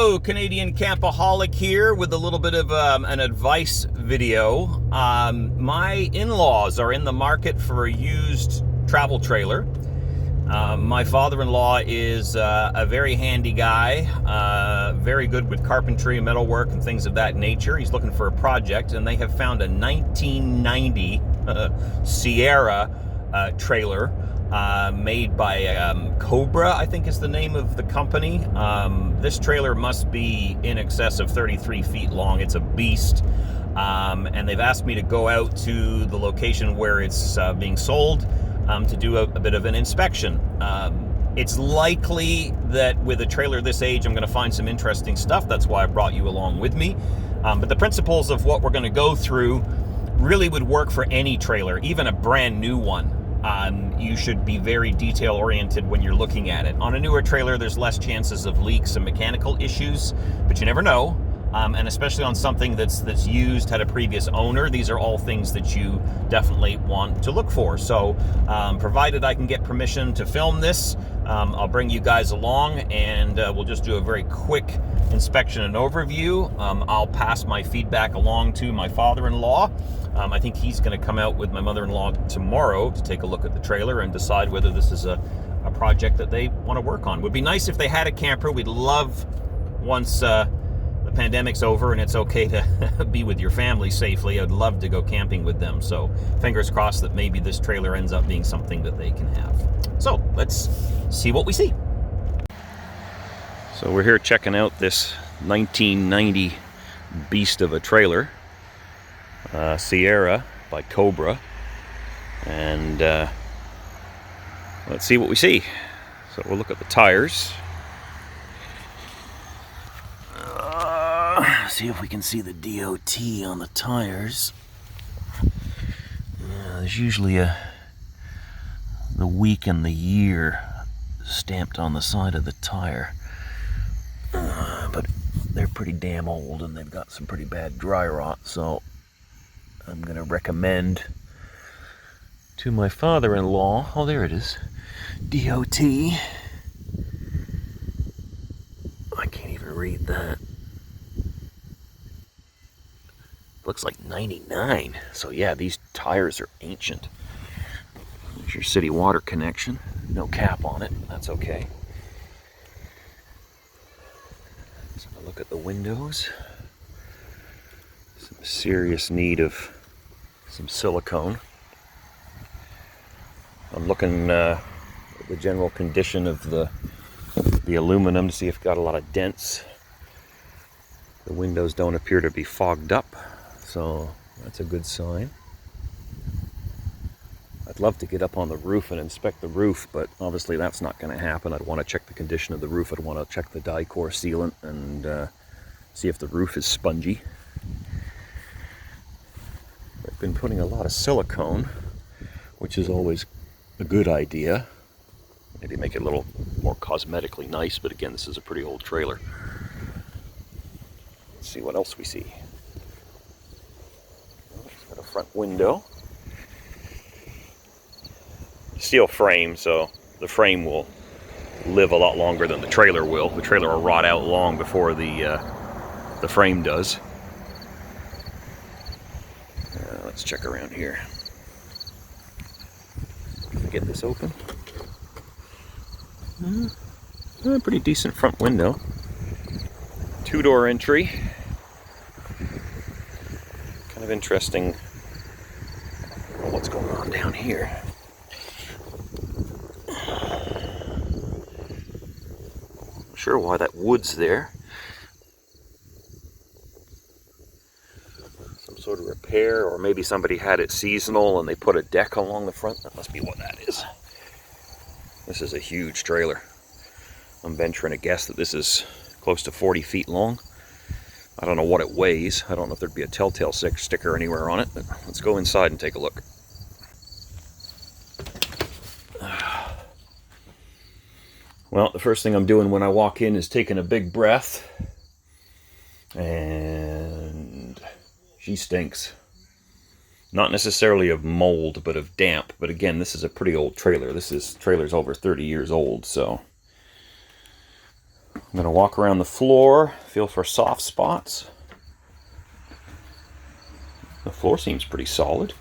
Hello, Canadian Campaholic here with a little bit of an advice video. My in-laws are in the market for a used travel trailer. My father-in-law is a very handy guy, very good with carpentry, metalwork, and things of that nature. He's looking for a project, and they have found a 1990 Sierra trailer made by Cobra, I think is the name of the company. This trailer must be in excess of 33 feet long. It's a beast. And they've asked me to go out to the location where it's being sold to do a bit of an inspection. It's likely that with a trailer this age, I'm going to find some interesting stuff. That's why I brought you along with me. But the principles of what we're going to go through really would work for any trailer, even a brand new one. You should be very detail oriented when you're looking at it. On a newer trailer, there's less chances of leaks and mechanical issues, but you never know. And especially on something that's used, had a previous owner, these are all things that you definitely want to look for. So provided I can get permission to film this, I'll bring you guys along, and we'll just do a very quick inspection and overview. I'll pass my feedback along to my father-in-law. I think he's going to come out with my mother-in-law tomorrow to take a look at the trailer and decide whether this is a project that they want to work on. Would be nice if they had a camper. We'd love, once the pandemic's over and it's okay to be with your family safely, I'd love to go camping with them. So fingers crossed that maybe this trailer ends up being something that they can have. So let's see what we see. So we're here checking out this 1990 beast of a trailer, Sierra by Cobra, and let's see what we see. So we'll look at the tires. See if we can see the DOT on the tires. There's usually the week and the year stamped on the side of the tire, but they're pretty damn old and they've got some pretty bad dry rot, so I'm going to recommend to my father-in-law, oh there it is, DOT. I can't even read that. Looks like 99. So yeah, these tires are ancient. There's your city water connection. No cap on it. That's okay. Let's have a look at the windows. Some serious need of some silicone. I'm looking at the general condition of the aluminum to see if it's got a lot of dents. The windows don't appear to be fogged up, so that's a good sign. I'd love to get up on the roof and inspect the roof, but obviously that's not going to happen. I'd want to check the condition of the roof. I'd want to check the Dicor sealant and see if the roof is spongy. I've been putting a lot of silicone, which is always a good idea. Maybe make it a little more cosmetically nice, but again, this is a pretty old trailer. Let's see what else we see. It's got a front window. Steel frame, so the frame will live a lot longer than the trailer will. The trailer will rot out long before the frame does. Let's check around here. Get this open. Pretty decent front window. Two-door entry. Kind of interesting what's going on down here. Not sure why that wood's there. Sort of repair, or maybe somebody had it seasonal and they put a deck along the front. That must be what that is. This is a huge trailer. I'm venturing to guess that this is close to 40 feet long. I don't know what it weighs. I don't know if there'd be a telltale sticker anywhere on it, but let's go inside and take a look. Well, the first thing I'm doing when I walk in is taking a big breath, and she stinks. Not necessarily of mold, but of damp. But again, this is a pretty old trailer. Trailer's over 30 years old, so I'm going to walk around the floor, feel for soft spots. The floor seems pretty solid.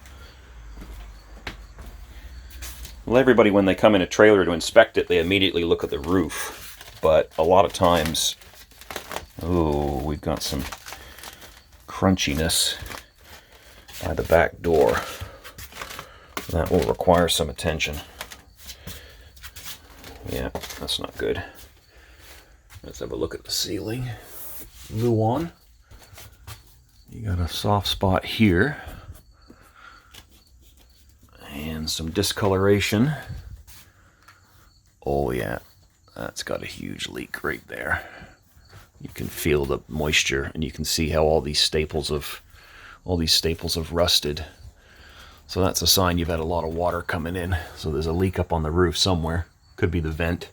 Well, everybody, when they come in a trailer to inspect it, they immediately look at the roof. But a lot of times, oh, we've got some crunchiness by the back door. That will require some attention. Yeah, that's not good. Let's have a look at the ceiling. Luan. You got a soft spot here. And some discoloration. Oh yeah, that's got a huge leak right there. You can feel the moisture, and you can see how all these staples have rusted. So that's a sign you've had a lot of water coming in. So there's a leak up on the roof somewhere. Could be the vent.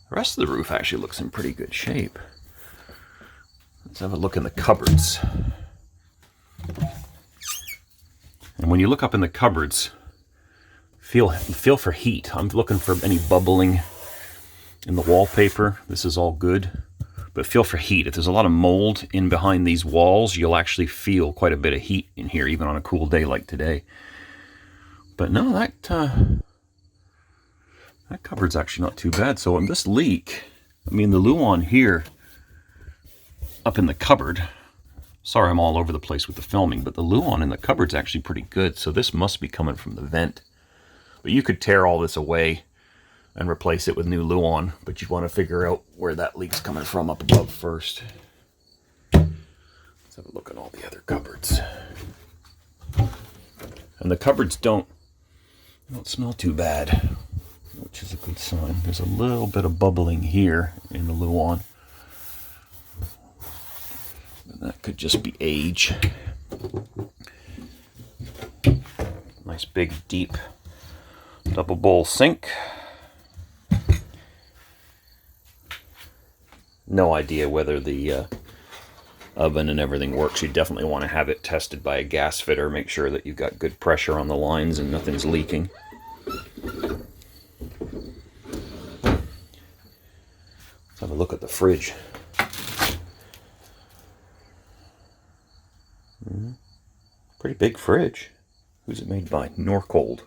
The rest of the roof actually looks in pretty good shape. Let's have a look in the cupboards. And when you look up in the cupboards, feel for heat. I'm looking for any bubbling in the wallpaper. This is all good. But feel for heat. If there's a lot of mold in behind these walls, you'll actually feel quite a bit of heat in here, even on a cool day like today. But no, that cupboard's actually not too bad. So on this leak, I mean, the Luan here up in the cupboard, sorry I'm all over the place with the filming, but the Luan in the cupboard's actually pretty good. So this must be coming from the vent. But you could tear all this away and replace it with new Luan, but you'd want to figure out where that leak's coming from up above first. Let's have a look at all the other cupboards. And the cupboards don't smell too bad, which is a good sign. There's a little bit of bubbling here in the Luan. And that could just be age. Nice big deep double bowl sink. No idea whether the oven and everything works. You definitely want to have it tested by a gas fitter. Make sure that you've got good pressure on the lines and nothing's leaking. Let's have a look at the fridge. Pretty big fridge. Who's it made by? Norcold.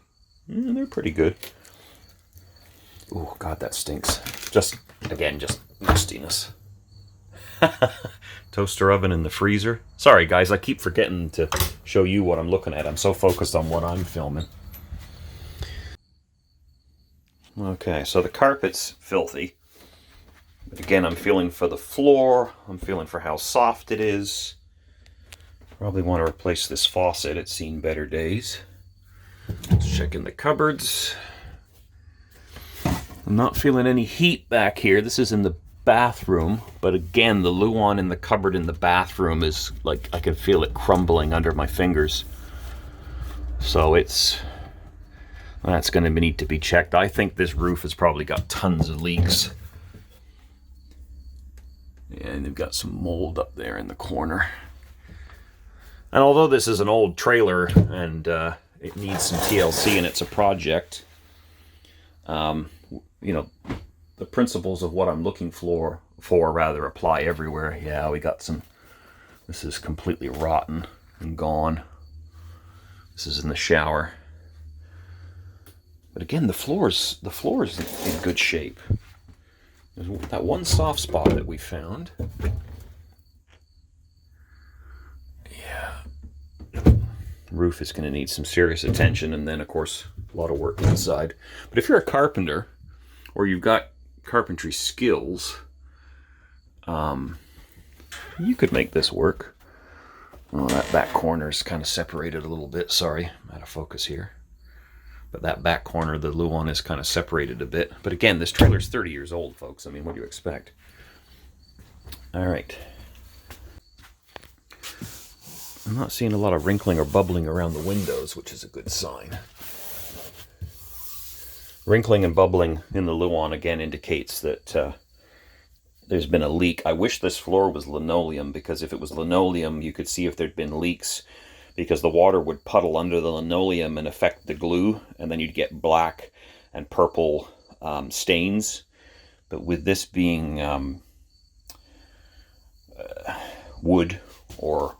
They're pretty good. Oh God, that stinks. Just mustiness. Toaster oven in the freezer. Sorry guys, I keep forgetting to show you what I'm looking at. I'm so focused on what I'm filming. Okay, so the carpet's filthy. Again, I'm feeling for the floor. I'm feeling for how soft it is. Probably want to replace this faucet. It's seen better days. Let's check in the cupboards. I'm not feeling any heat back here. This is in the bathroom, but again, the Luan in the cupboard in the bathroom is like, I can feel it crumbling under my fingers. So that's going to need to be checked. I think this roof has probably got tons of leaks. Yeah, and they've got some mold up there in the corner. And although this is an old trailer and it needs some TLC and it's a project, you know, the principles of what I'm looking for rather apply everywhere. Yeah, we got some, this is completely rotten and gone. This is in the shower. But again, the floor's in good shape. There's that one soft spot that we found. Yeah. Roof is going to need some serious attention, and then of course a lot of work inside. But if you're a carpenter or you've got carpentry skills, you could make this work. Oh, that back corner is kind of separated a little bit. Sorry, I'm out of focus here. But that back corner of the Luan is kind of separated a bit. But again, this trailer's 30 years old, folks. I mean, what do you expect? All right. I'm not seeing a lot of wrinkling or bubbling around the windows, which is a good sign. Wrinkling and bubbling in the Luan again indicates that there's been a leak. I wish this floor was linoleum, because if it was linoleum, you could see if there'd been leaks, because the water would puddle under the linoleum and affect the glue, and then you'd get black and purple stains. But with this being wood, or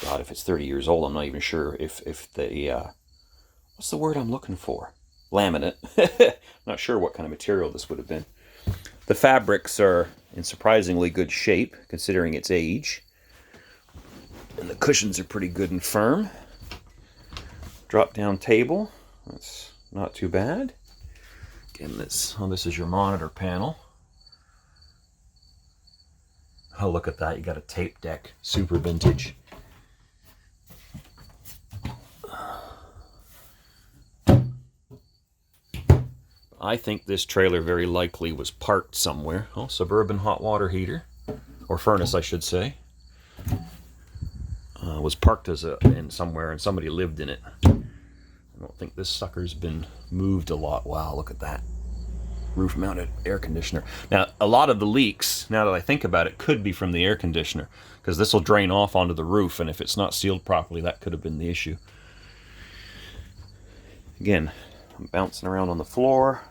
God, if it's 30 years old, I'm not even sure if the what's the word I'm looking for? Laminate. Not sure what kind of material this would have been. The fabrics are in surprisingly good shape considering its age, and the cushions are pretty good and firm. Drop down table, that's not too bad. Again, this is your monitor panel. Oh, look at that, you got a tape deck, super vintage. I think this trailer very likely was parked somewhere. Oh, suburban hot water heater, or furnace I should say. Was parked in somewhere and somebody lived in it. I don't think this sucker's been moved a lot. Wow, look at that. Roof mounted air conditioner. Now, a lot of the leaks, now that I think about it, could be from the air conditioner, because this will drain off onto the roof, and if it's not sealed properly, that could have been the issue. Again, I'm bouncing around on the floor.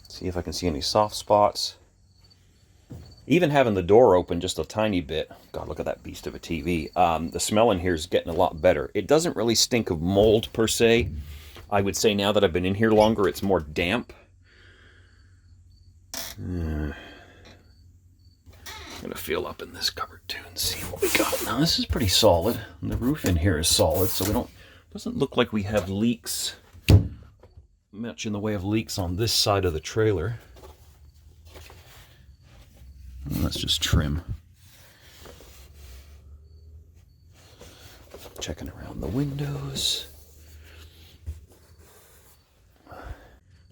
See if I can see any soft spots. Even having the door open just a tiny bit, God, look at that beast of a TV. The smell in here is getting a lot better. It doesn't really stink of mold per se. I would say now that I've been in here longer, it's more damp. I'm gonna feel up in this cupboard too and see what we got. Now this is pretty solid. And the roof in here is solid, so doesn't look like we have leaks, much in the way of leaks on this side of the trailer. Let's just trim. Checking around the windows.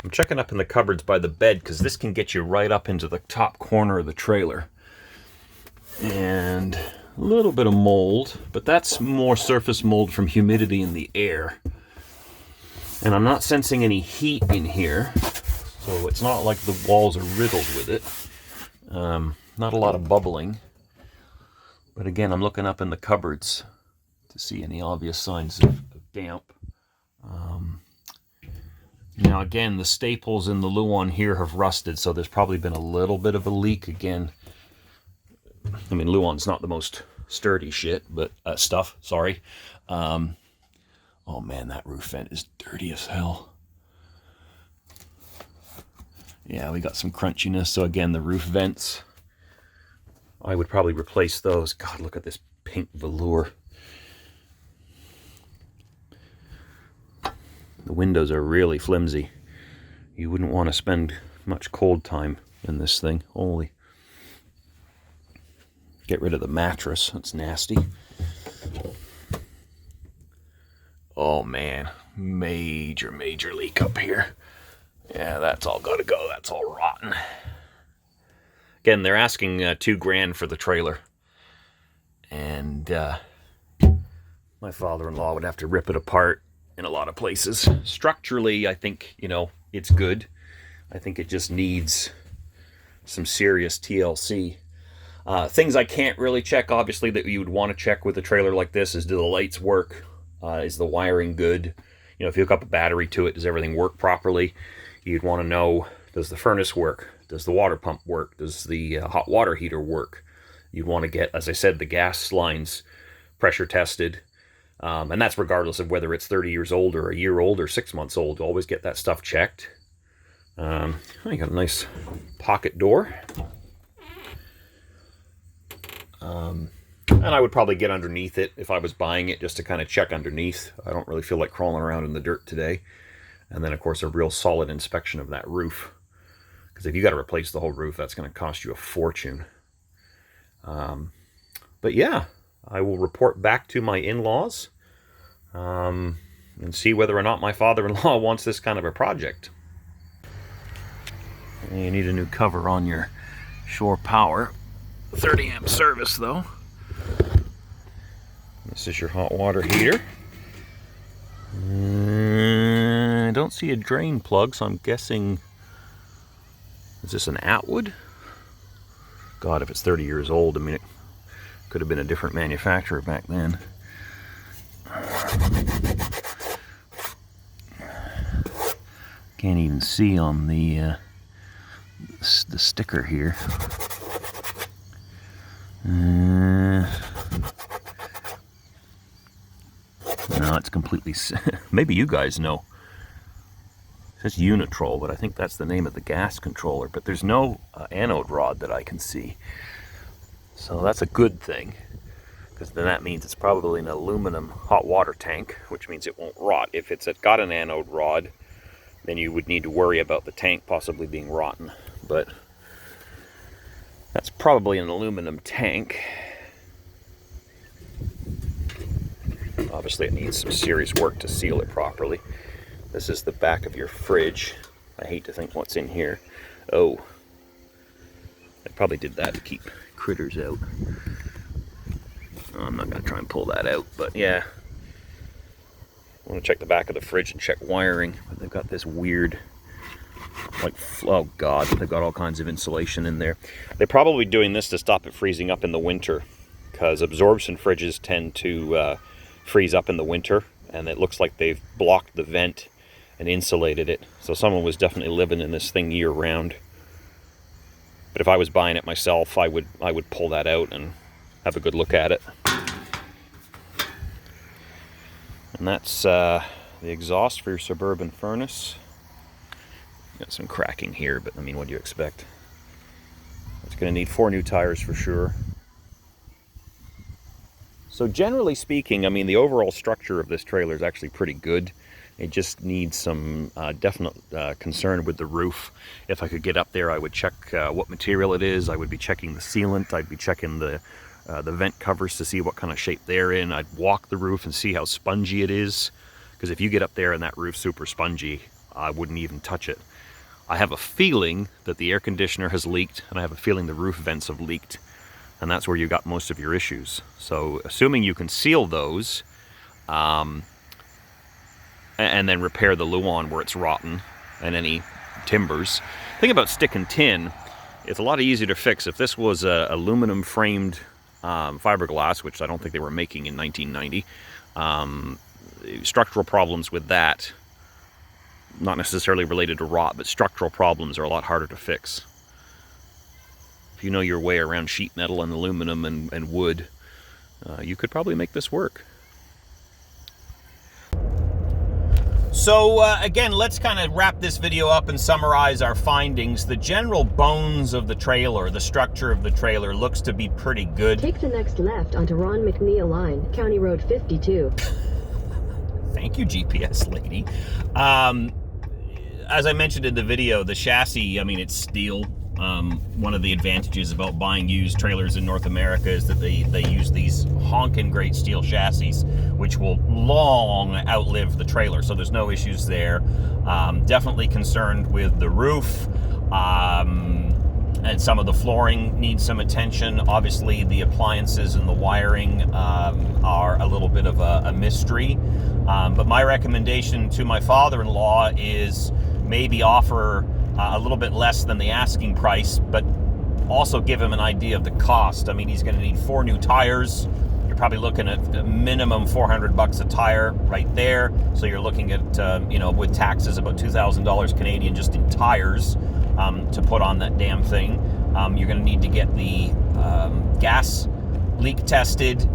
I'm checking up in the cupboards by the bed, because this can get you right up into the top corner of the trailer. And a little bit of mold, but that's more surface mold from humidity in the air. And I'm not sensing any heat in here, so it's not like the walls are riddled with it. Not a lot of bubbling. But again, I'm looking up in the cupboards to see any obvious signs of damp. Now again, the staples in the Luan here have rusted, so there's probably been a little bit of a leak again. I mean, Luan's not the most sturdy shit, but stuff, sorry. Oh man, that roof vent is dirty as hell. Yeah, we got some crunchiness, so again, the roof vents, I would probably replace those. God, look at this pink velour. The windows are really flimsy. You wouldn't want to spend much cold time in this thing. Only get rid of the mattress. That's nasty. Oh man, major leak up here. Yeah, that's all got to go. That's all rotten. Again, they're asking $2,000 for the trailer, and my father-in-law would have to rip it apart in a lot of places. Structurally, I think, it's good. I think it just needs some serious TLC. Things I can't really check, obviously, that you would want to check with a trailer like this is, do the lights work? Is the wiring good? If you hook up a battery to it, does everything work properly? You'd want to know, does the furnace work? Does the water pump work? Does the hot water heater work? You'd want to get, as I said, the gas lines pressure tested. And that's regardless of whether it's 30 years old or a year old or 6 months old. Always get that stuff checked. I got a nice pocket door. And I would probably get underneath it if I was buying it, just to kind of check underneath. I don't really feel like crawling around in the dirt today. And then, of course, a real solid inspection of that roof. Because if you got to replace the whole roof, that's going to cost you a fortune. But yeah, I will report back to my in-laws and see whether or not my father-in-law wants this kind of a project. And you need a new cover on your Shore Power. 30 amp service though. This is your hot water heater. I don't see a drain plug, so I'm guessing, is this an Atwood? God, if it's 30 years old, I mean, it could have been a different manufacturer back then. Can't even see on the sticker here. No, it's completely... Maybe you guys know. It says Unitrol, but I think that's the name of the gas controller. But there's no anode rod that I can see. So that's a good thing, because then that means it's probably an aluminum hot water tank, which means it won't rot. If it's got an anode rod, then you would need to worry about the tank possibly being rotten. But that's probably an aluminum tank. Obviously it needs some serious work to seal it properly. This is the back of your fridge. I hate to think what's in here. Oh, I probably did that to keep critters out. I'm not going to try and pull that out, but yeah. I want to check the back of the fridge and check wiring. But they've got this weird, like, oh God, they've got all kinds of insulation in there. They're probably doing this to stop it freezing up in the winter, because absorption fridges tend to freeze up in the winter, and it looks like they've blocked the vent and insulated it. So someone was definitely living in this thing year round. But if I was buying it myself, I would pull that out and have a good look at it. And that's the exhaust for your Suburban furnace. Got some cracking here, but I mean, what do you expect? It's going to need 4 new tires for sure. So generally speaking, I mean, the overall structure of this trailer is actually pretty good. It just needs some definite concern with the roof. If I could get up there, I would check what material it is. I would be checking the sealant. I'd be checking the vent covers to see what kind of shape they're in. I'd walk the roof and see how spongy it is. Because if you get up there and that roof's super spongy, I wouldn't even touch it. I have a feeling that the air conditioner has leaked, and I have a feeling the roof vents have leaked. And that's where you got most of your issues. So assuming you can seal those, and then repair the Luan where it's rotten and any timbers. The thing about stick and tin, it's a lot easier to fix. If this was a aluminum framed fiberglass, which I don't think they were making in 1990, structural problems with that, not necessarily related to rot, but structural problems are a lot harder to fix. If you know your way around sheet metal and aluminum and wood, you could probably make this work. So again, let's kind of wrap this video up and summarize our findings. The general bones of the trailer, the structure of the trailer, looks to be pretty good. Take the next left onto Ron McNeil Line, County Road 52. Thank you, GPS lady. As I mentioned in the video, the chassis, I mean, it's steel. One of the advantages about buying used trailers in North America is that they use these honking great steel chassis, which will long outlive the trailer, so there's no issues there. Definitely concerned with the roof, and some of the flooring needs some attention. Obviously, the appliances and the wiring are a little bit of a mystery, but my recommendation to my father-in-law is maybe offer a little bit less than the asking price, but also give him an idea of the cost. I mean, he's going to need 4 new tires. You're probably looking at a minimum $400 a tire right there. So you're looking at, you know, with taxes, about $2,000 Canadian just in tires to put on that damn thing. You're going to need to get the gas leak tested,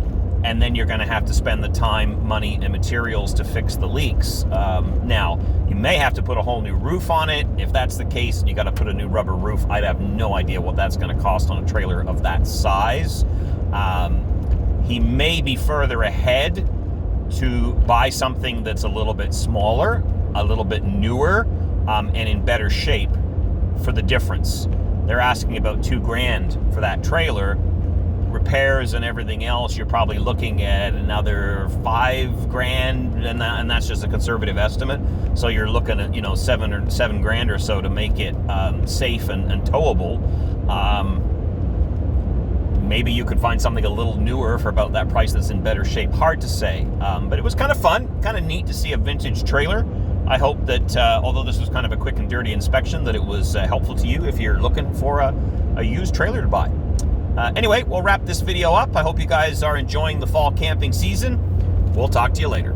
and then you're going to have to spend the time, money, and materials to fix the leaks. Now, you may have to put a whole new roof on it. If that's the case, and you got to put a new rubber roof, I'd have no idea what that's going to cost on a trailer of that size. He may be further ahead to buy something that's a little bit smaller, a little bit newer, and in better shape for the difference. They're asking about $2,000 for that trailer. Repairs and everything else, you're probably looking at another $5,000, and that's just a conservative estimate. So you're looking at, you know, $7,000 or so to make it safe and towable. Maybe you could find something a little newer for about that price that's in better shape. Hard to say, but it was kind of fun, kind of neat to see a vintage trailer. I hope that although this was kind of a quick and dirty inspection, that it was helpful to you if you're looking for a used trailer to buy. Anyway, we'll wrap this video up. I hope you guys are enjoying the fall camping season. We'll talk to you later.